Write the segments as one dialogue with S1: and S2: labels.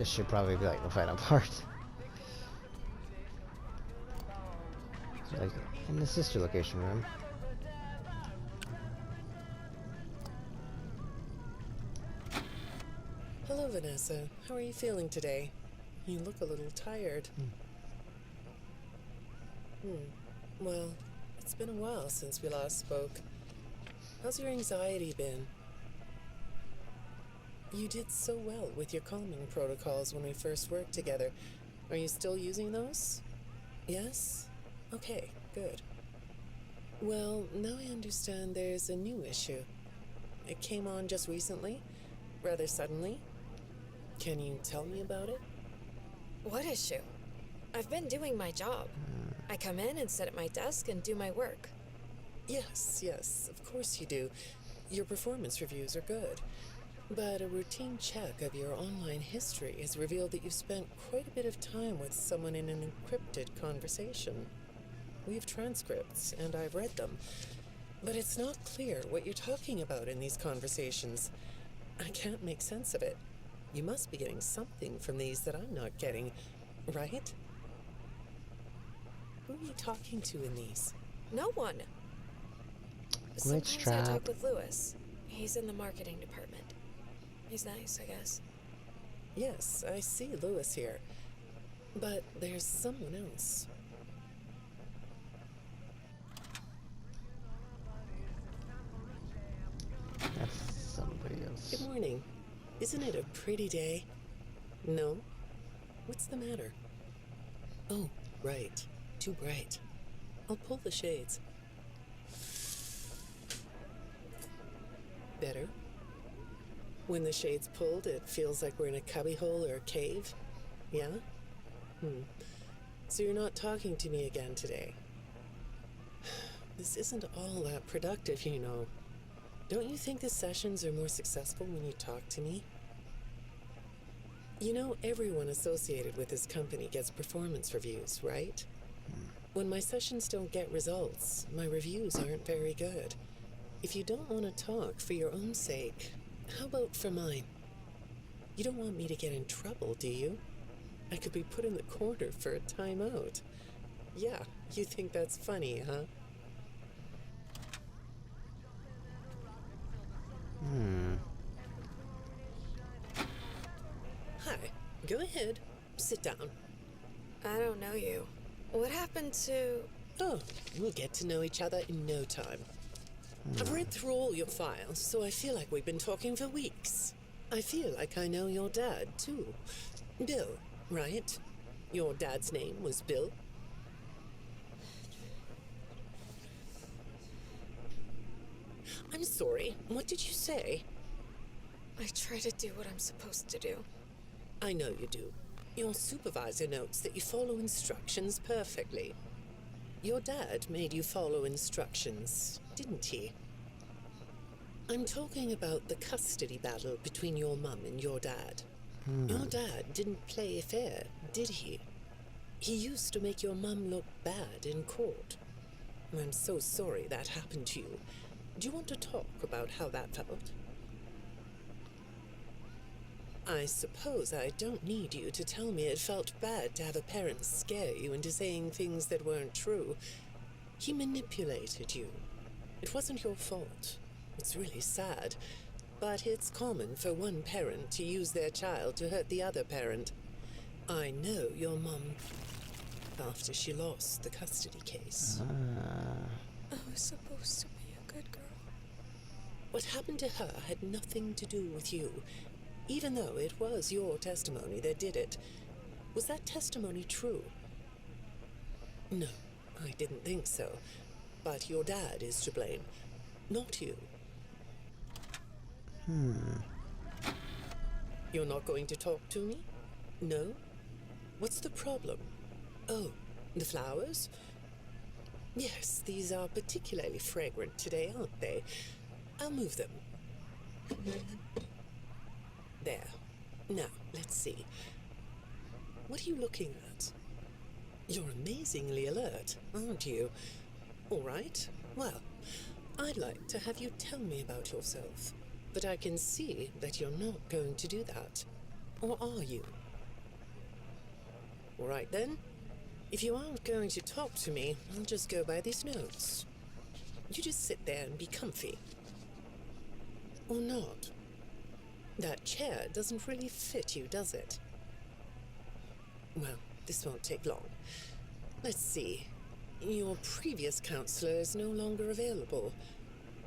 S1: This should probably be like the final part. Like in the sister location room.
S2: Hello, Vanessa. How are you feeling today? You look a little tired. Well, it's been a while since we last spoke. How's your anxiety been? You did so well with your calming protocols when we first worked together. Are you still using those? Yes? Okay, good. Well, now I understand there's a new issue. It came on just recently, rather suddenly. Can you tell me about it?
S3: What issue? I've been doing my job. I come in and sit at my desk and do my work.
S2: Yes, of course you do. Your performance reviews are good. But a routine check of your online history has revealed that you've spent quite a bit of time with someone in an encrypted conversation. We have transcripts, and I've read them. But it's not clear what you're talking about in these conversations. I can't make sense of it. You must be getting something from these that I'm not getting, right? Who are you talking to in these?
S3: No one.
S1: Glitch
S3: Sometimes I
S1: trap.
S3: talk with Lewis. He's in the marketing department. He's nice, I guess.
S2: Yes, I see Lewis here. But there's someone else.
S1: That's somebody else.
S2: Good morning. Isn't it a pretty day? No? What's the matter? Oh, right. Too bright. I'll pull the shades. Better? When the shade's pulled, it feels like we're in a cubbyhole or a cave? Yeah? So you're not talking to me again today? This isn't all that productive, you know. Don't you think the sessions are more successful when you talk to me? You know, everyone associated with this company gets performance reviews, right? When my sessions don't get results, my reviews aren't very good. If you don't want to talk for your own sake, how about for mine? You don't want me to get in trouble, do you? I could be put in the corner for a timeout. Yeah, you think that's funny, huh? Hi, go ahead. Sit down.
S3: I don't know you. What happened to...
S2: Oh, we'll get to know each other in no time. I've read through all your files, so I feel like we've been talking for weeks. I feel like I know your dad, too. Bill, right? Your dad's name was Bill? I'm sorry, what did you say?
S3: I try to do what I'm supposed to do.
S2: I know you do. Your supervisor notes that you follow instructions perfectly. Your dad made you follow instructions, didn't he? I'm talking about the custody battle between your mum and your dad. Your dad didn't play fair, did he? He used to make your mum look bad in court. I'm so sorry that happened to you. Do you want to talk about how that felt? I suppose I don't need you to tell me it felt bad to have a parent scare you into saying things that weren't true. He manipulated you. It wasn't your fault. It's really sad, but it's common for one parent to use their child to hurt the other parent. I know your mum after she lost the custody case.
S3: I was supposed to be a good girl.
S2: What happened to her had nothing to do with you, even though it was your testimony that did it. Was that testimony true? No, I didn't think so. But your dad is to blame, not you. You're not going to talk to me? No? What's the problem? Oh, the flowers? Yes, these are particularly fragrant today, aren't they? I'll move them. There. Now, let's see. What are you looking at? You're amazingly alert, aren't you? All right. Well, I'd like to have you tell me about yourself. But I can see that you're not going to do that. Or are you? All right then. If you aren't going to talk to me, I'll just go by these notes. You just sit there and be comfy. Or not. That chair doesn't really fit you, does it? Well, this won't take long. Let's see. Your previous counselor is no longer available.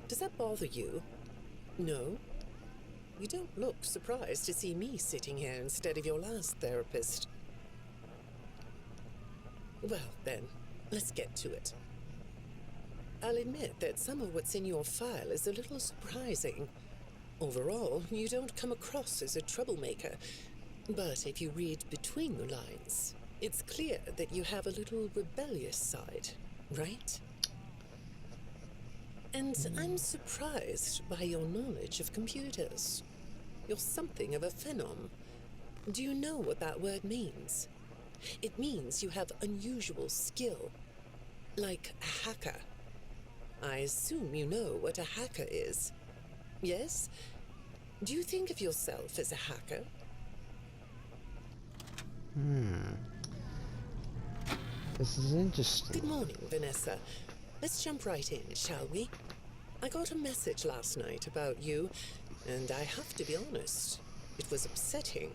S2: Does that bother you? No? You don't look surprised to see me sitting here instead of your last therapist. Well, then, let's get to it. I'll admit that some of what's in your file is a little surprising. Overall, you don't come across as a troublemaker. But if you read between the lines, it's clear that you have a little rebellious side, right? And I'm surprised by your knowledge of computers. You're something of a phenom. Do you know what that word means? It means you have unusual skill, like a hacker. I assume you know what a hacker is. Yes? Do you think of yourself as a hacker?
S1: This is interesting.
S2: Good morning, Vanessa. Let's jump right in, shall we? I got a message last night about you, and I have to be honest, it was upsetting.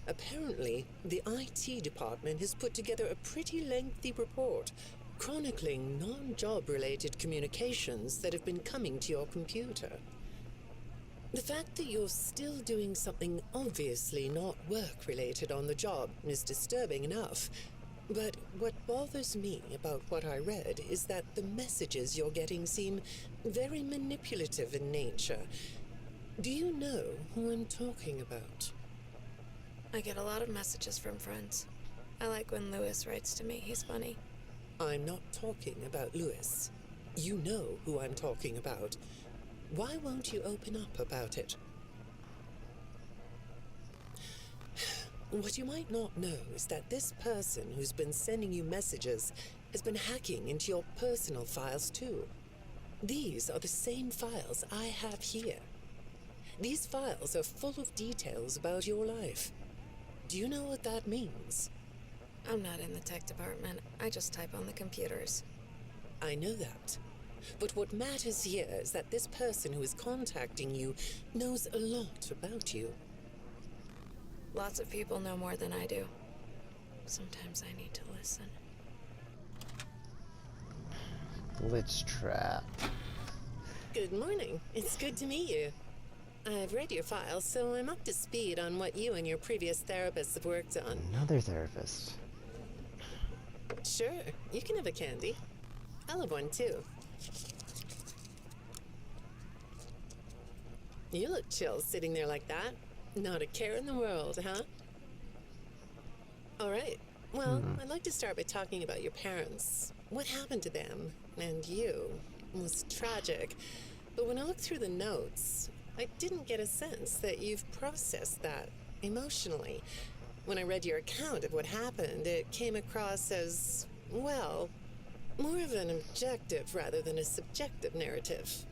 S2: Apparently, the IT department has put together a pretty lengthy report chronicling non-job-related communications that have been coming to your computer. The fact that you're still doing something obviously not work-related on the job is disturbing enough, but what bothers me about what I read is that the messages you're getting seem very manipulative in nature. Do you know who I'm talking about?
S3: I get a lot of messages from friends. I like when Lewis writes to me. He's funny.
S2: I'm not talking about Lewis. You know who I'm talking about. Why won't you open up about it? What you might not know is that this person who's been sending you messages has been hacking into your personal files too. These are the same files I have here. These files are full of details about your life. Do you know what that means?
S3: I'm not in the tech department. I just type on the computers.
S2: I know that. But what matters here is that this person who is contacting you knows a lot about you.
S3: Lots of people know more than I do. Sometimes I need to listen.
S1: Glitch trap.
S2: Good morning. It's good to meet you. I've read your file, so I'm up to speed on what you and your previous therapists have worked on.
S1: Another therapist.
S2: Sure, you can have a candy. I'll have one too. You look chill sitting there like that. Not a care in the world, huh? All right. Well, I'd like to start by talking about your parents. What happened to them and you was tragic. But when I looked through the notes, I didn't get a sense that you've processed that emotionally. When I read your account of what happened, it came across as, well, more of an objective rather than a subjective narrative.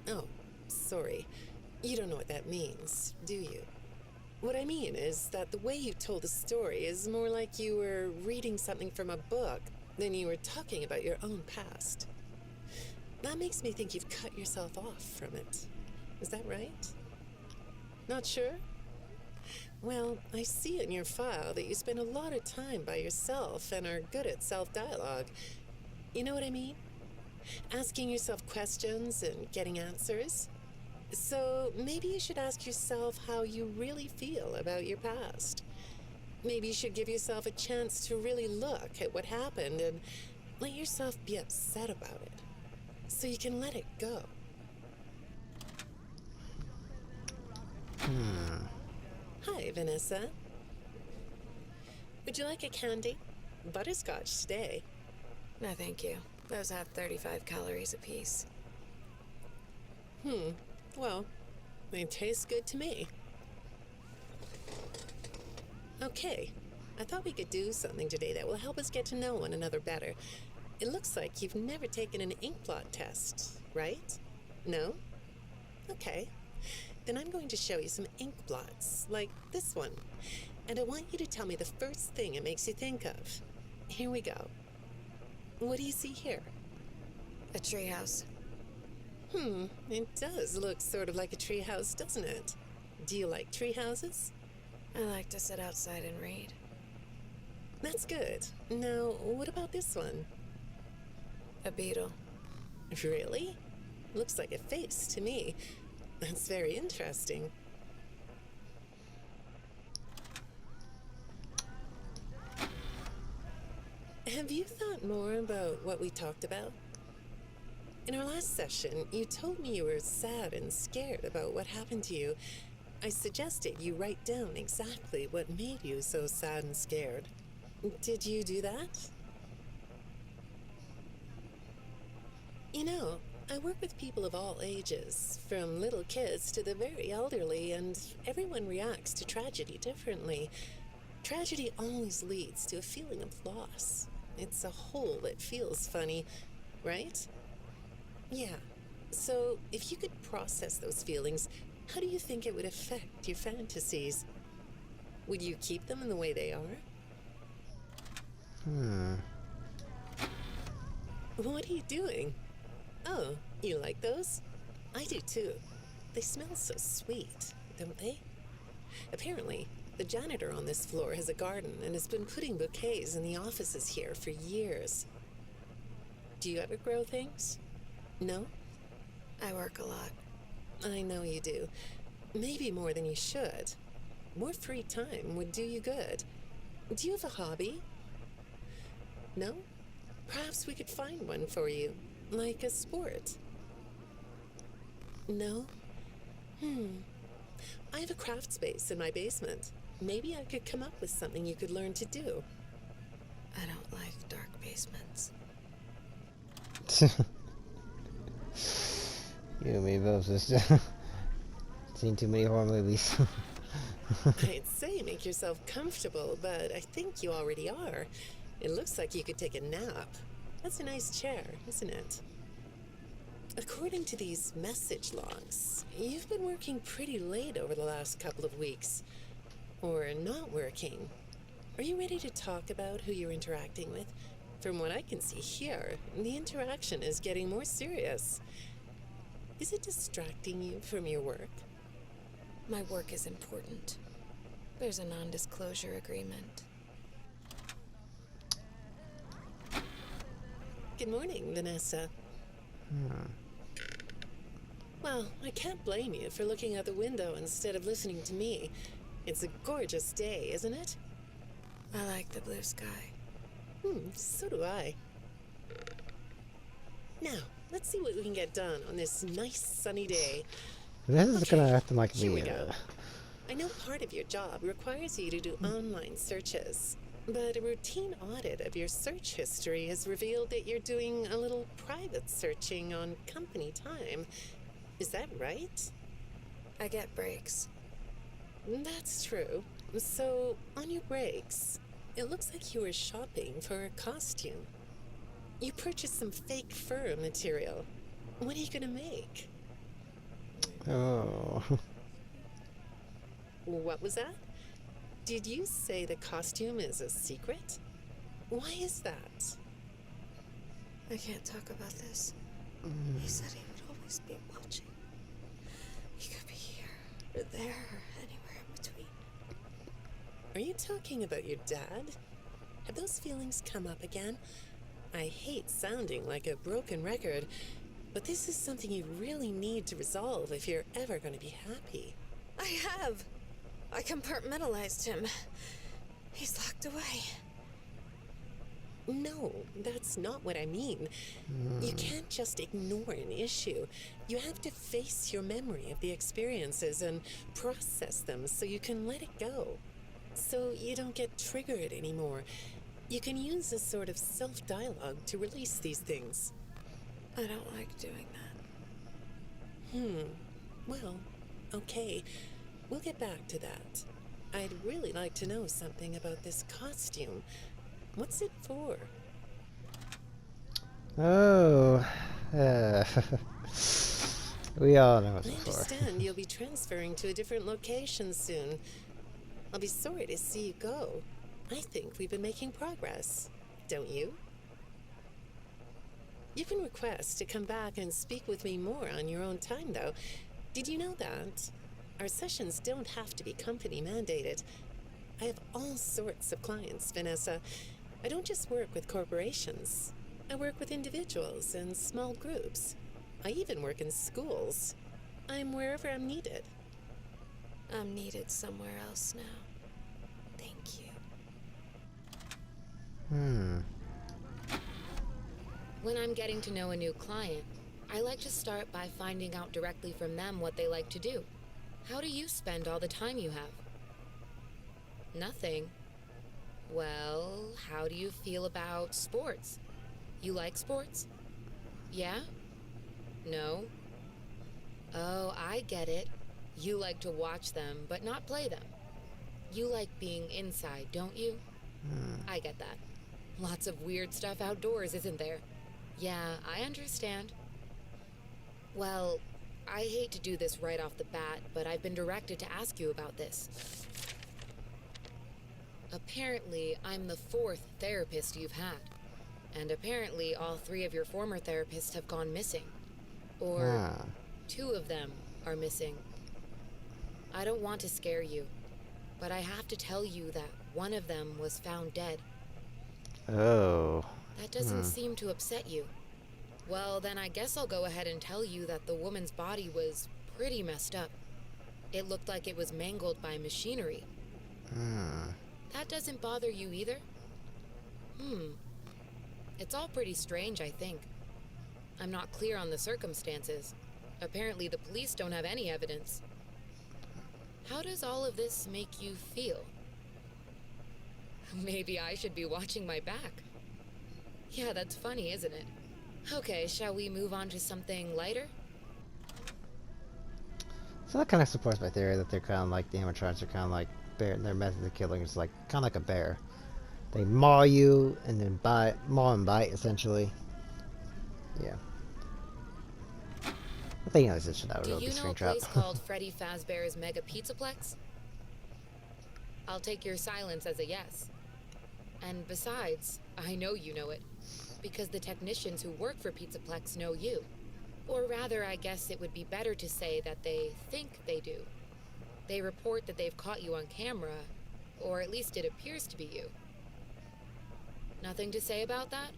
S2: Oh, sorry. You don't know what that means, do you? What I mean is that the way you told the story is more like you were reading something from a book than you were talking about your own past. That makes me think you've cut yourself off from it. Is that right? Not sure? Well, I see in your file that you spend a lot of time by yourself and are good at self-dialogue. You know what I mean? Asking yourself questions and getting answers. So maybe you should ask yourself how you really feel about your past. Maybe you should give yourself a chance to really look at what happened and let yourself be upset about it, so you can let it go. Hi, Vanessa. Would you like a candy? Butterscotch today.
S3: No, thank you. Those have 35 calories apiece.
S2: Well, they taste good to me. Okay, I thought we could do something today that will help us get to know one another better. It looks like you've never taken an Inkblot Test, right? No? Okay. Then I'm going to show you some ink blots, like this one. and I want you to tell me the first thing it makes you think of. Here we go. What do you see here?
S3: A treehouse.
S2: It does look sort of like a treehouse, doesn't it? Do you like treehouses?
S3: I like to sit outside and read.
S2: That's good. Now, what about this one?
S3: A beetle.
S2: Really? Looks like a face to me. That's very interesting. Have you thought more about what we talked about? In our last session, you told me you were sad and scared about what happened to you. I suggested you write down exactly what made you so sad and scared. Did you do that? You know, I work with people of all ages, from little kids to the very elderly, and everyone reacts to tragedy differently. Tragedy always leads to a feeling of loss. It's a hole that feels funny, right? Yeah. So, if you could process those feelings, how do you think it would affect your fantasies? Would you keep them in the way they are? What are you doing? Oh, you like those? I do too. They smell so sweet, don't they? Apparently, the janitor on this floor has a garden and has been putting bouquets in the offices here for years. Do you ever grow things? No?
S3: I work a lot.
S2: I know you do. Maybe more than you should. More free time would do you good. Do you have a hobby? No? Perhaps we could find one for you, like a sport. No? I have a craft space in my basement. Maybe I could come up with something you could learn to do.
S3: I don't like dark basements.
S1: You and me both, sister. Seen too many horror movies.
S2: I'd say make yourself comfortable, but I think you already are. It looks like you could take a nap. That's a nice chair, isn't it? According to these message logs, you've been working pretty late over the last couple of weeks. Or not working. Are you ready to talk about who you're interacting with? From what I can see here, the interaction is getting more serious. Is it distracting you from your work?
S3: My work is important. There's a non-disclosure agreement.
S2: Good morning, Vanessa. Well, I can't blame you for looking out the window instead of listening to me. It's a gorgeous day, isn't it?
S3: I like the blue sky.
S2: So do I. Now, let's see what we can get done on this nice sunny day.
S1: This is gonna have to like
S2: Here we
S1: be.
S2: go. I know part of your job requires you to do online searches, but a routine audit of your search history has revealed that you're doing a little private searching on company time. Is that right?
S3: I get breaks.
S2: That's true. So, on your breaks, it looks like you were shopping for a costume. You purchased some fake fur material. What are you gonna make?
S1: Oh.
S2: What was that? Did you say the costume is a secret? Why is that?
S3: I can't talk about this. He said he would always be watching. He could be here, or there, or anywhere in between.
S2: Are you talking about your dad? Have those feelings come up again? I hate sounding like a broken record, but this is something you really need to resolve if you're ever going to be happy.
S3: I have. I compartmentalized him. He's locked away.
S2: No, that's not what I mean. You can't just ignore an issue. You have to face your memory of the experiences and process them so you can let it go. So you don't get triggered anymore. You can use a sort of self-dialogue to release these things.
S3: I don't like doing that.
S2: Well, okay. We'll get back to that. I'd really like to know something about this costume. What's it for?
S1: Oh. We all know what
S2: I
S1: it's for.
S2: understand you'll be transferring to a different location soon. I'll be sorry to see you go. I think we've been making progress, don't you? You can request to come back and speak with me more on your own time, though. Did you know that? Our sessions don't have to be company mandated. I have all sorts of clients, Vanessa. I don't just work with corporations. I work with individuals and small groups. I even work in schools. I'm wherever I'm needed.
S3: I'm needed somewhere else now. Thank you.
S4: When I'm getting to know a new client, I like to start by finding out directly from them what they like to do. How do you spend all the time you have? Nothing. Well, how do you feel about sports? You like sports? Yeah? No? Oh, I get it. You like to watch them, but not play them. You like being inside, don't you? I get that. Lots of weird stuff outdoors, isn't there? Yeah, I understand. Well, I hate to do this right off the bat, but I've been directed to ask you about this. Apparently, I'm the 4th therapist you've had. And apparently, all 3 of your former therapists have gone missing. Or 2 of them are missing. I don't want to scare you, but I have to tell you that one of them was found dead.
S1: Oh.
S4: That doesn't seem to upset you. Well, then I guess I'll go ahead and tell you that the woman's body was pretty messed up. It looked like it was mangled by machinery. That doesn't bother you either? It's all pretty strange, I think. I'm not clear on the circumstances. Apparently the police don't have any evidence. How does all of this make you feel? Maybe I should be watching my back. Yeah, that's funny, isn't it? Okay, shall we move on to something lighter?
S1: So that kind of supports my theory that they're kind of like the animatronics are kind of like bear. Their method of killing is like kind of like a bear. They maul you and then bite, maul and bite essentially. Yeah. I think this should have a
S4: Do
S1: real
S4: you
S1: good
S4: know a
S1: string trap.
S4: place called Freddy Fazbear's Mega Pizzaplex? I'll take your silence as a yes. And besides, I know you know it, because the technicians who work for Pizzaplex know you. Or rather, I guess it would be better to say that they think they do. They report that they've caught you on camera, or at least it appears to be you. Nothing to say about that?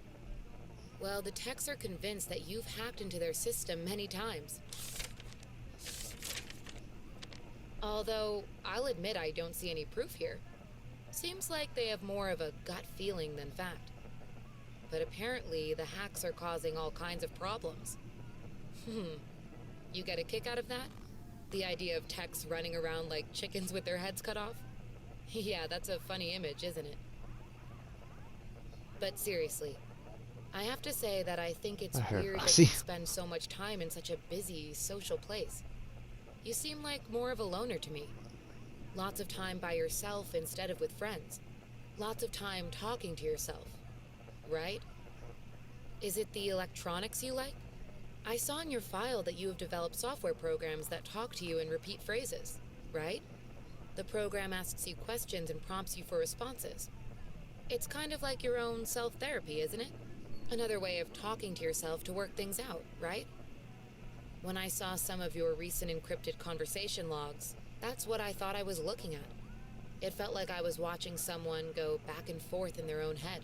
S4: Well, the techs are convinced that you've hacked into their system many times. Although, I'll admit I don't see any proof here. Seems like they have more of a gut feeling than fact. But apparently, the hacks are causing all kinds of problems. You get a kick out of that? The idea of techs running around like chickens with their heads cut off? Yeah, that's a funny image, isn't it? But seriously, I have to say that I think it's weird that you spend so much time in such a busy, social place. You seem like more of a loner to me. Lots of time by yourself instead of with friends. Lots of time talking to yourself. Right? Is it the electronics you like? I saw in your file that you have developed software programs that talk to you in repeat phrases, right? The program asks you questions and prompts you for responses. It's kind of like your own self-therapy, isn't it? Another way of talking to yourself to work things out, right? When I saw some of your recent encrypted conversation logs, that's what I thought I was looking at. It felt like I was watching someone go back and forth in their own head.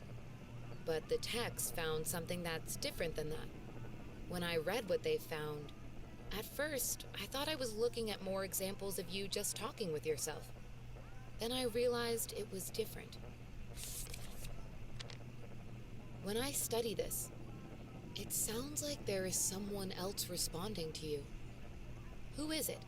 S4: But the techs found something that's different than that. When I read what they found, at first, I thought I was looking at more examples of you just talking with yourself. Then I realized it was different. When I study this, it sounds like there is someone else responding to you. Who is it?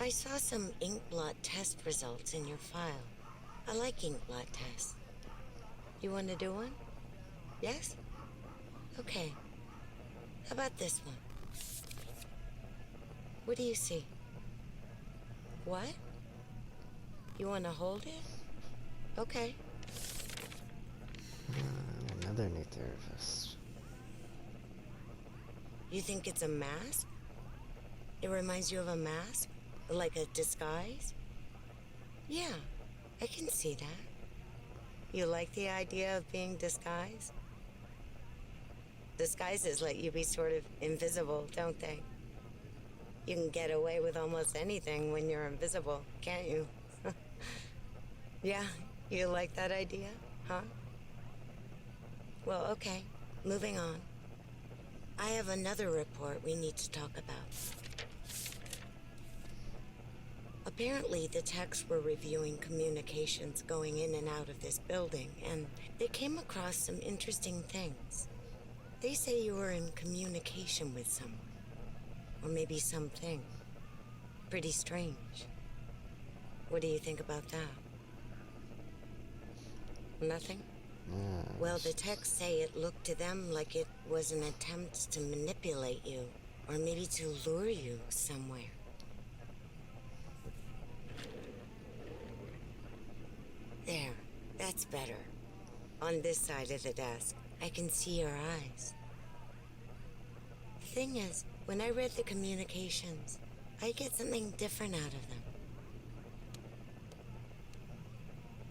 S5: I saw some Inkblot Test results in your file. I like Inkblot Test. You want to do one? Yes? Okay. How about this one? What do you see? What? You want to hold it? Okay.
S1: Another new therapist.
S5: You think it's a mask? It reminds you of a mask? Like a disguise? Yeah, I can see that. You like the idea of being disguised? Disguises let you be sort of invisible, don't they? You can get away with almost anything when you're invisible, can't you? Yeah, you like that idea, huh? Well, okay, moving on. I have another report we need to talk about. Apparently, the techs were reviewing communications going in and out of this building, and they came across some interesting things. They say you were in communication with someone, or maybe something. Pretty strange. What do you think about that? Nothing? Well, the techs say it looked to them like it was an attempt to manipulate you, or maybe to lure you somewhere. There, that's better. On this side of the desk, I can see your eyes. The thing is, when I read the communications, I get something different out of them.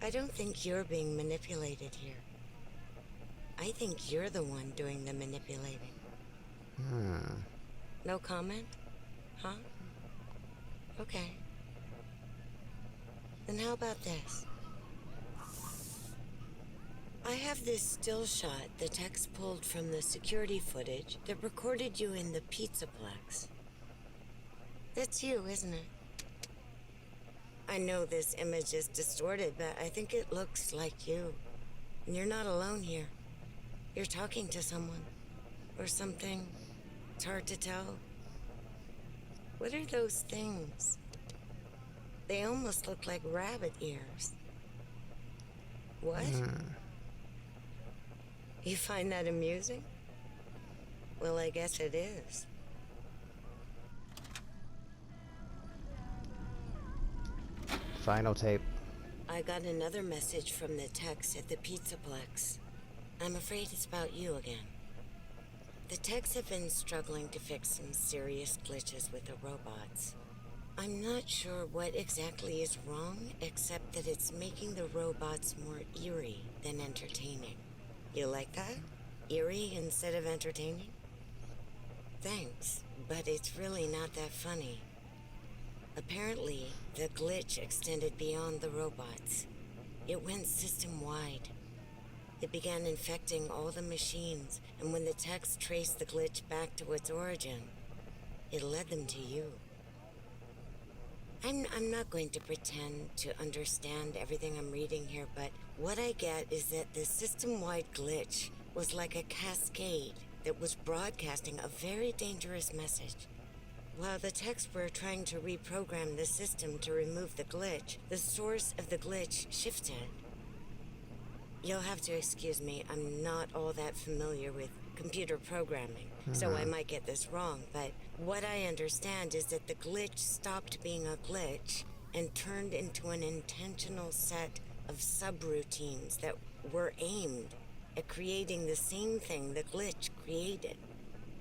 S5: I don't think you're being manipulated here. I think you're the one doing the manipulating. No comment? Huh? Okay. Then how about this? I have this still shot the techs pulled from the security footage that recorded you in the Pizzaplex. That's you, isn't it? I know this image is distorted, but I think it looks like you. And you're not alone here. You're talking to someone. Or something. It's hard to tell. What are those things? They almost look like rabbit ears. What? You find that amusing? Well, I guess it is.
S1: Final tape.
S5: I got another message from the techs at the Pizzaplex. I'm afraid it's about you again. The techs have been struggling to fix some serious glitches with the robots. I'm not sure what exactly is wrong, except that it's making the robots more eerie than entertaining. You like that? Eerie instead of entertaining? Thanks, but it's really not that funny. Apparently, the glitch extended beyond the robots. It went system-wide. It began infecting all the machines, and when the techs traced the glitch back to its origin, it led them to you. I'm not going to pretend to understand everything I'm reading here, but what I get is that the system-wide glitch was like a cascade that was broadcasting a very dangerous message. While the techs were trying to reprogram the system to remove the glitch, the source of the glitch shifted. You'll have to excuse me, I'm not all that familiar with computer programming, so I might get this wrong, but what I understand is that the glitch stopped being a glitch and turned into an intentional set of subroutines that were aimed at creating the same thing the glitch created.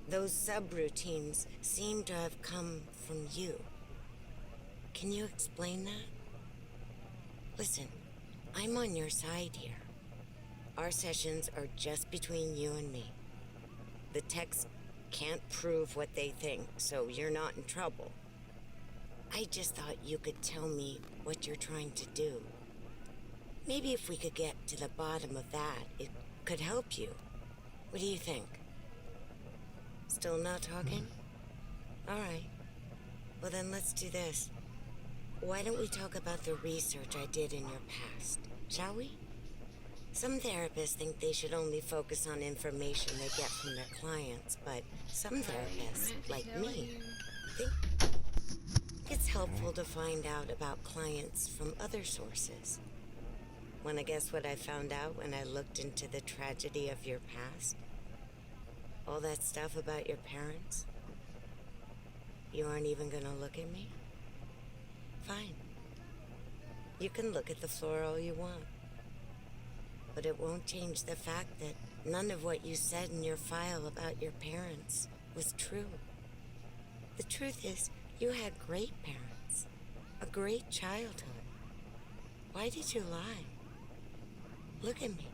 S5: Those subroutines seem to have come from you. Can you explain that? Listen, I'm on your side here. Our sessions are just between you and me. The techs can't prove what they think, so you're not in trouble. I just thought you could tell me what you're trying to do. Maybe if we could get to the bottom of that, it could help you. What do you think? Still not talking? All right. Well, then let's do this. Why don't we talk about the research I did in your past, shall we? Some therapists think they should only focus on information they get from their clients, but some therapists, like me, think it's helpful to find out about clients from other sources. Want to guess what I found out when I looked into the tragedy of your past? All that stuff about your parents? You aren't even gonna look at me? Fine. You can look at the floor all you want. But it won't change the fact that none of what you said in your file about your parents was true. The truth is, you had great parents. A great childhood. Why did you lie? Look at me.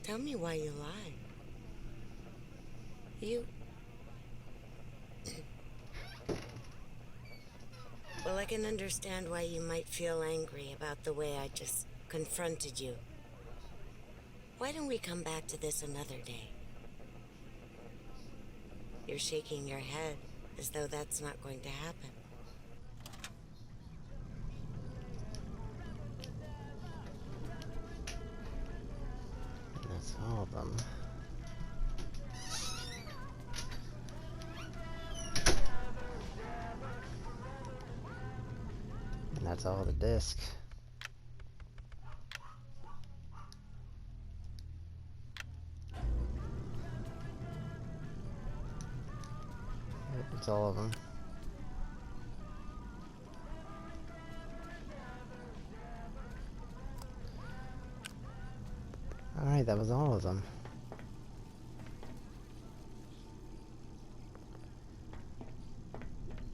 S5: Tell me why you lied. You... Well, I can understand why you might feel angry about the way I just confronted you. Why don't we come back to this another day? You're shaking your head as though that's not going to happen.
S1: That's all of them. And that's all the disc. Yep, it's all of them. Alright, that was all of them.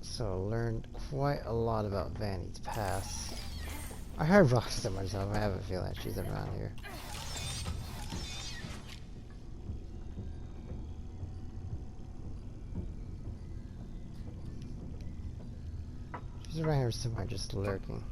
S1: So, learned quite a lot about Vanny's past. I heard Rock somewhere, so I have a feeling she's around here. She's around here somewhere, just lurking.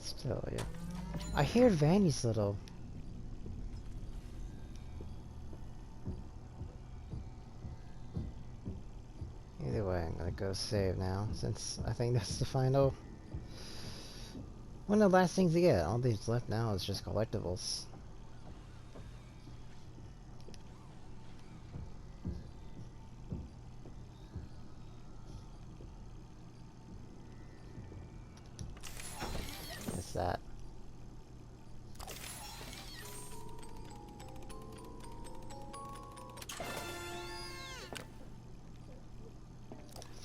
S1: Still, yeah. I hear Vanny's little... Either way, I'm gonna go save now, since I think that's the final... one of the last things to get. All these left now is just collectibles. What's that?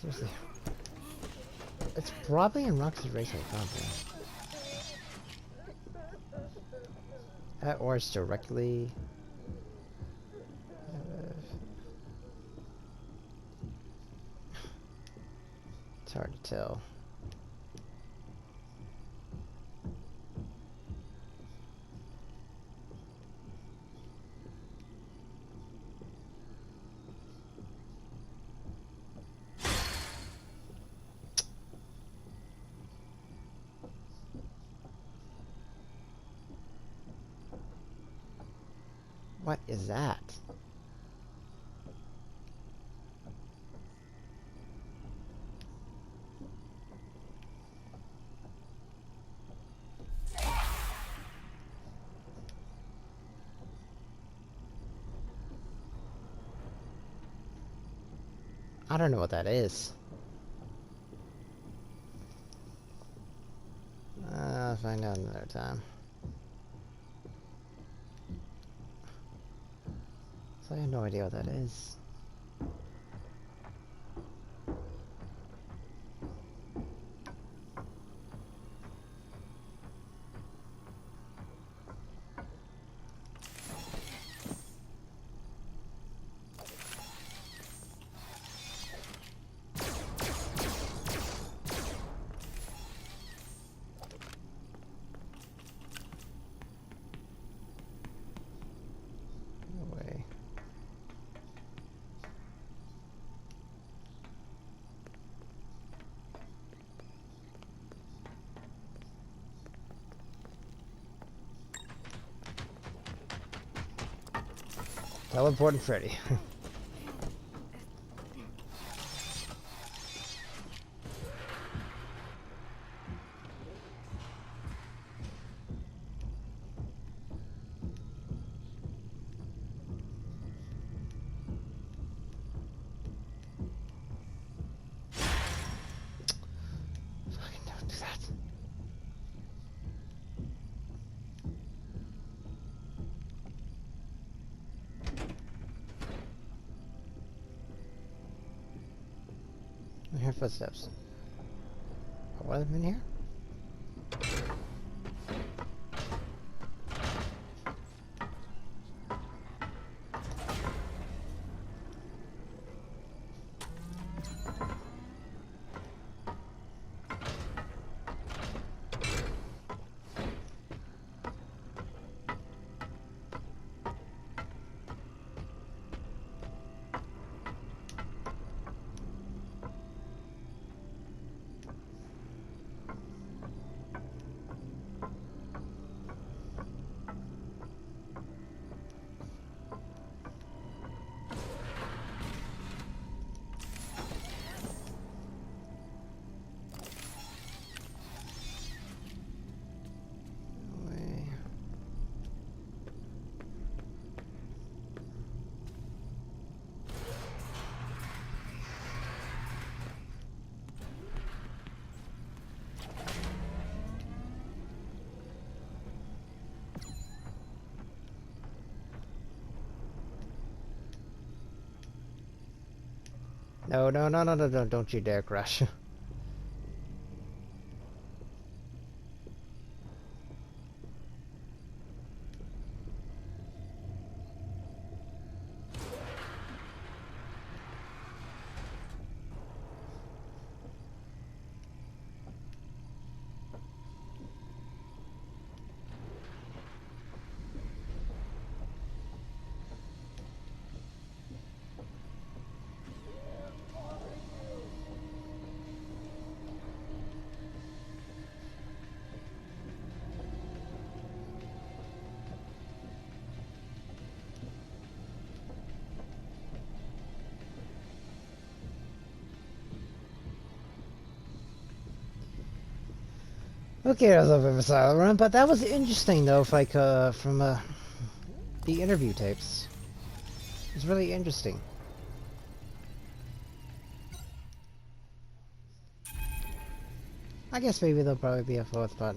S1: Seriously. It's probably in Roxy's Racing Company. Or it's directly... it's hard to tell. What is that? I don't know what that is. I'll find out another time. So I have no idea what that is. No way. Teleporting Freddy. I hear footsteps. What have been here? No, no, no, no, no, no, don't you dare crash. Okay, that was a bit of a silent run, but that was interesting though, like, from, the interview tapes. It was really interesting. I guess maybe there'll probably be a fourth part,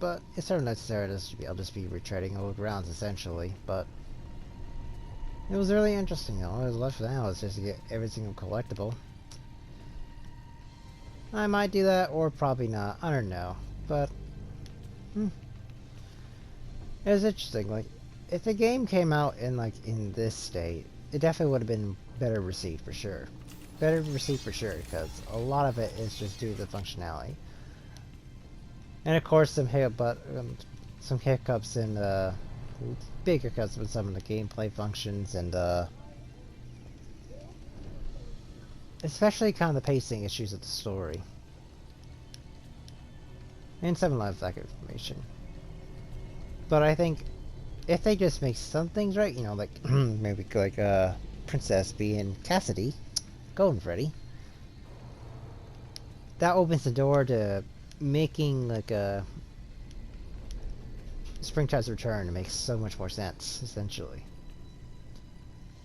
S1: but it's sort of necessary I'll just be retreading old grounds, essentially, but it was really interesting though. All I was left now is just to get every single collectible. I might do that, or probably not, I don't know. But it was interesting. Like, if the game came out in this state, it definitely would have been better received for sure. Better received for sure, because a lot of it is just due to the functionality, and of course some hiccups and big hiccups with some of the gameplay functions, and especially kind of the pacing issues of the story. And some lack of information. But I think if they just make some things right, you know, like maybe like Princess being Cassidy, Golden Freddy, that opens the door to making like a Springtide's Return to make so much more sense, essentially.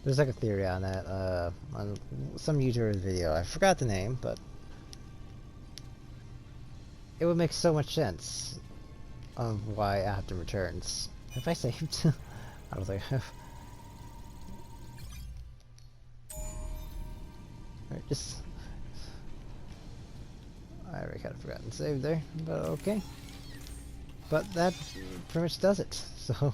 S1: There's like a theory on that, on some YouTuber's video. I forgot the name, but it would make so much sense of why After returns. Have I saved? I was like, alright, just. I already kind of forgotten to save there, but okay. But that pretty much does it, so.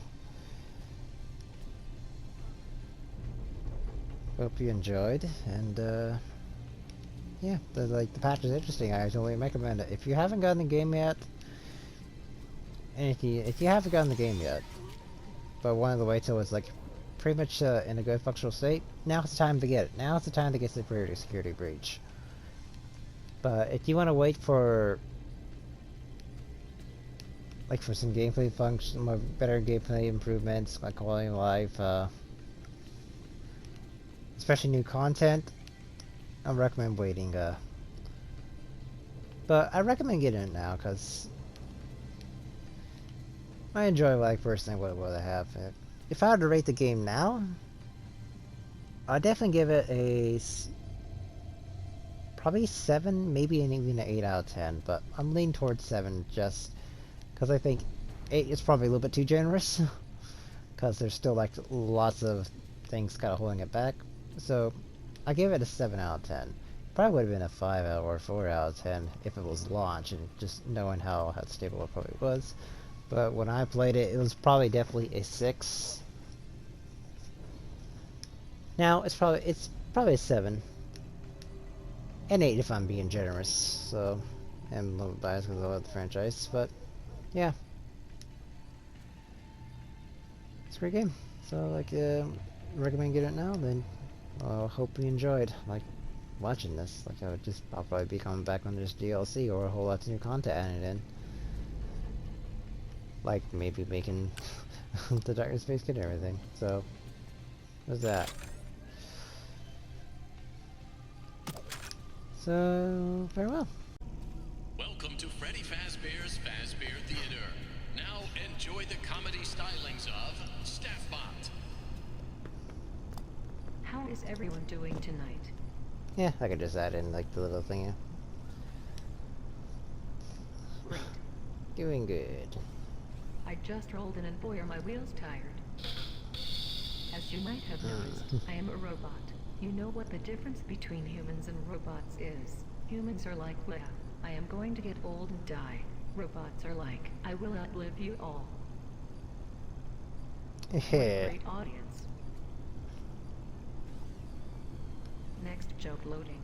S1: Hope you enjoyed, and yeah, the patch is interesting. I totally recommend it. If you haven't gotten the game yet, and if you haven't gotten the game yet, but wanted to wait till it's like pretty much in a good functional state, now's the time to get it. Now's the time to get the security breach. But if you want to wait for for some gameplay function, more better gameplay improvements, like quality of life, especially new content, I recommend waiting, but I recommend getting it now, because I enjoy personally what I have. If I had to rate the game now, I'd definitely give it a probably 7, maybe even an 8 out of 10, but I'm leaning towards 7 just because I think 8 is probably a little bit too generous, because there's still lots of things kind of holding it back. So I give it a 7 out of 10. Probably would have been a 5 out or 4 out of 10 if it was launched and just knowing how stable it probably was. But when I played it, it was probably definitely a 6. Now it's probably a 7. An 8 if I'm being generous. So I'm a little biased because I love the franchise, but yeah. It's a great game. So like recommend getting it now, then hope you enjoyed like watching this. Like I'll probably be coming back when there's DLC or a whole lot of new content added in. Like maybe making the Darker Space Kid and everything. So what's that? So farewell.
S6: Welcome to Freddy Fazbear's Fazbear Theater. Now enjoy the comedy stylings of Staffbot.
S7: How is everyone doing tonight?
S1: Yeah, I could just add in like the little thing.
S7: Great.
S1: Doing good.
S7: I just rolled in and boy are my wheels tired. As you might have noticed, I am a robot. You know what the difference between humans and robots is. Humans are like, well, I am going to get old and die. Robots are like, I will outlive you all. What a great audience. Next joke loading.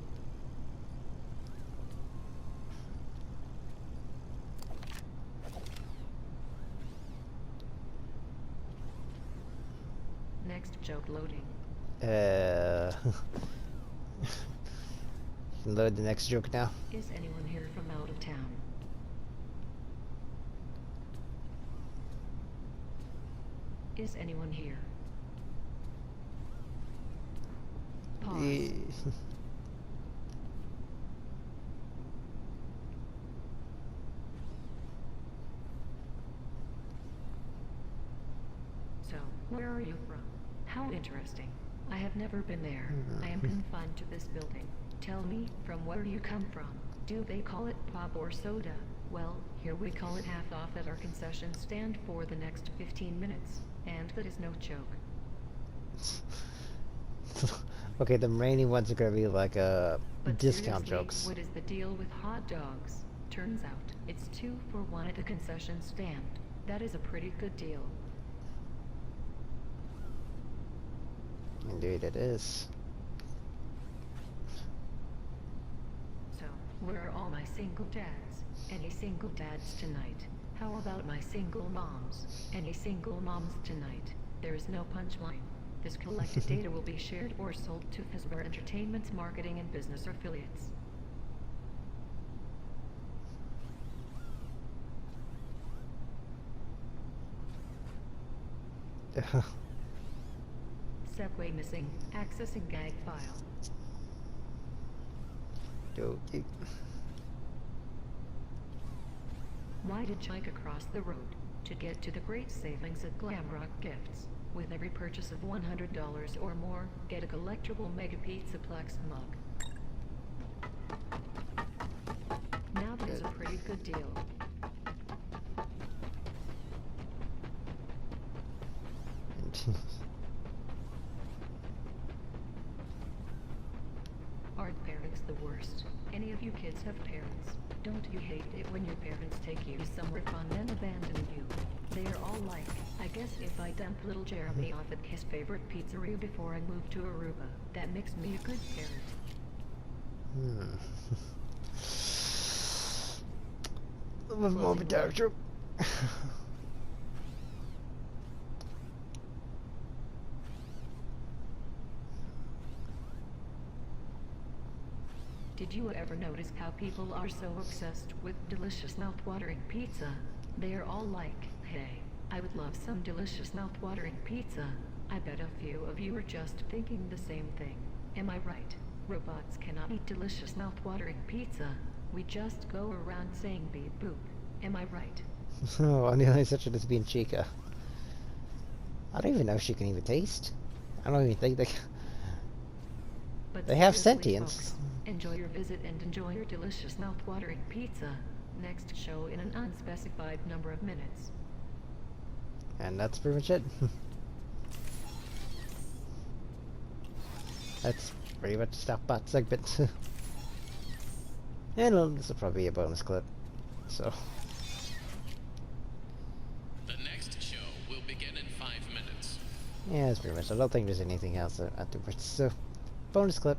S7: Next joke loading.
S1: Load the next joke now.
S7: Is anyone here from out of town? Is anyone here? Pause.
S1: Yeah.
S7: So, where are you from? How interesting. I have never been there. I am confined to this building. Tell me, from where you come from. Do they call it pop or soda? Well, here we call it half off at our concession stand for the next 15 minutes. And that is no joke.
S1: Okay, the remaining ones are gonna be like
S7: But
S1: discount
S7: seriously,
S1: jokes.
S7: what is the deal with hot dogs? Turns out, it's 2 for 1 at a concession stand. That is a pretty good deal.
S1: Indeed it is.
S7: So, where are all my single dads? Any single dads tonight? How about my single moms? Any single moms tonight? There is no punchline. This collected data will be shared or sold to Fazbear Entertainment's marketing and business affiliates. Segway missing. Accessing gag file.
S1: Okay.
S7: Why did Jike across the road? To get to the great savings at Glamrock Gifts. With every purchase of $100 or more, get a collectible Mega Pizzaplex mug. Now that is a pretty good deal. Aren't parents the worst? Any of you kids have parents? Don't you hate it when your parents take you somewhere fun and abandon you? They are all like, I guess if I dump little Jeremy off at his favorite pizzeria before I move to Aruba, that makes me a good parent.
S1: A little more of a dark joke.
S7: Did you ever notice how people are so obsessed with delicious mouth-watering pizza? They are all like, hey, I would love some delicious mouth-watering pizza. I bet a few of you are just thinking the same thing. Am I right? Robots cannot eat delicious mouth-watering pizza. We just go around saying beep boop. Am I right?
S1: Oh, on the other section is being Chica. I don't even know if she can even taste. I don't even think they can.
S7: But
S1: They have
S7: seriously,
S1: sentience.
S7: folks, enjoy your visit and enjoy your delicious mouth-watering pizza. Next show in an unspecified number of minutes.
S1: And that's pretty much it. That's pretty much Staffbot segment. And this will probably be a bonus clip. So.
S6: The next show will begin in 5 minutes.
S1: Yeah, that's pretty much. I don't think there's anything else afterwards. So, bonus clip.